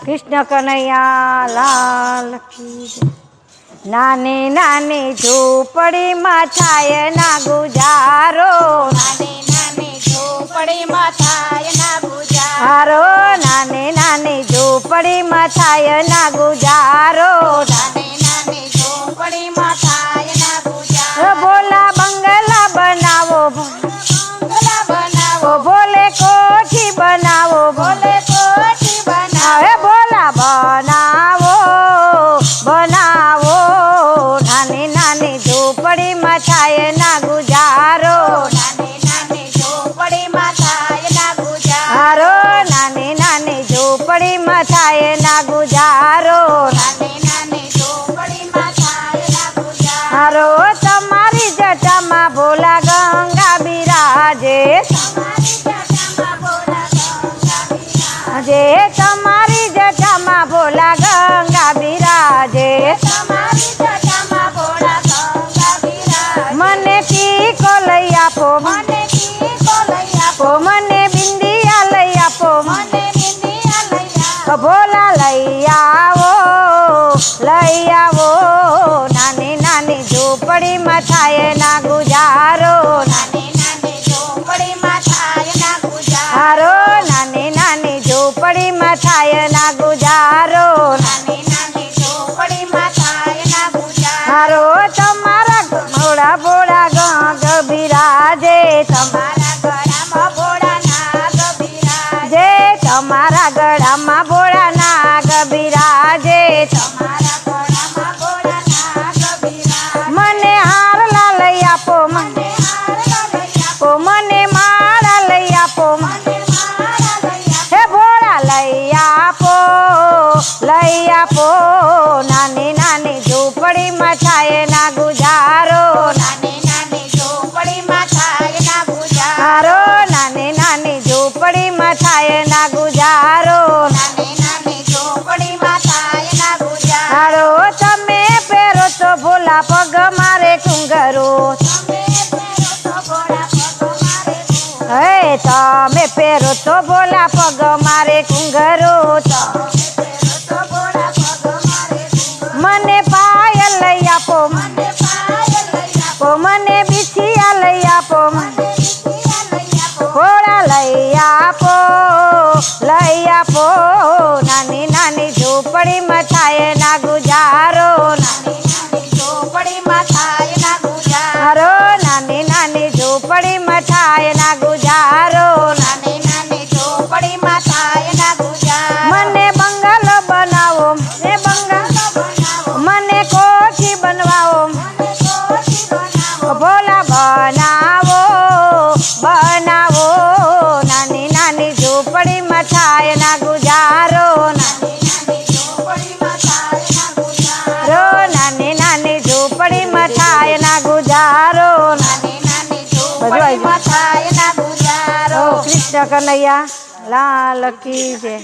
कृष्ण कन्हैया लाल की जय। नाने नाने झोपड़ी में थाय ना गुजारो, नाने नाने झोपड़ी में थाय ना गुजारो, नाने नाने झोपड़ी में थाय ना गुजारो, नाने नाने झोपड़ी में थाय ना गुजारो। भोला बंगला बनावो, बंगला बनावो, भोले कोठी बनावो, भोले कोठी बनावो, भोला बनावो बनावो। नाने नाने झोपड़ी में थाय ना गुजारो, नाने नाने झोपड़ी में थाय ना गुजारो, नाने नाने झोपड़ी में थाय ना गुजारो, नाने नाने झोपड़ी में थाय ना गुजारो। તમારી જટામાં ભોલા ગંગા બિરાજે, તમારી જટામાં ભોલા ગંગા બિરાજે, તમારી જટામાં ભોલા ગંગા બિરાજે, તમારી જટામાં ભોળા ગંગા બિરાજે। મને ટીકો લઈ આપો, મને ટીકો લઈ આપો, મને બિંદિયા લઈ આપો, મને બિંદિયા લઈ આપો, ભોલા લઈ આવો લઈ આવો। નાની નાની ઝૂંપડીમાં થાય ના ગુજારો, નાની નાની ઝૂંપડીમાં થાય ના ગુજારો, નાની નાની ઝૂંપડીમાં થાય ના ગુજારો, નાની નાની ઝૂંપડીમાં થાય ના ગુજારો। તમારા ભોળા ભોળા ગંગ બિરાજે, તમારા ગળામાં ભોળા નાગ બિરાજે, તમારા ગળામાં ભોળા નાગ બિરાજે, તમારા ગળામાં ભોળા નાગ બિરાજે। મને હારલા લઈ આપો, મને હારલા લઈ આપો, મને માળા લઈ આપો, મને માળા લઈ આપો, હે ભોળા લઈ આપો લઈ આપો। નાની નાની ઝૂંપડીમાં થાય ના ગુજારો, નાની નાની ઝૂંપડીમાં થાય ના ગુજારો, નાની નાની ઝૂંપડીમાં થાય ના ગુજારો, નાની નાની ઝૂંપડીમાં થાય ના ગુજારો। તમે પહેરો તો ભોલા પગ મારે કુંગરો, તમે પહેરો તો ભોળા પગ મારે ઘૂંઘરો, હે તમે પહેરો તો ભોલા પગ મારે કુંગરો, તમે પહેરો તો ભોળા પગ મારે ઘૂંઘરો, મને પાયલ લઈ આપો, મને પાયલ લઈ આપો, મને બિછિયા લઈ આપો, મને બિછિયા લઈ આપો, ભોળા લઈ આપો લઈ આપો। નાની નાની ઝૂંપડીમાં થાય ના ગુજારો, નાની નાની ઝૂંપડીમાં થાય ના ગુજારો, નાની નાની ઝૂંપડીમાં થાય ના ગુજારો, નાની નાની ઝૂંપડીમાં થાય ના ગુજારો। મને બંગલો બનાવો, બંગલો બનાવો, મને કોઠી બનવાવો, મને કોઠી બનાવો, ભોલા બનાવો બનાવો। નાની નાની ઝૂંપડીમાં થાય ના ગુજારો, નાની નાની ઝૂંપડીમાં થાય ના ગુજારો, નાની નાની ઝૂંપડીમાં થાય ના ગુજારો। નાની નાની ઝૂંપડીમાં થાય ના ગુજારો। કૃષ્ણ કનૈયા લાલ કી જય।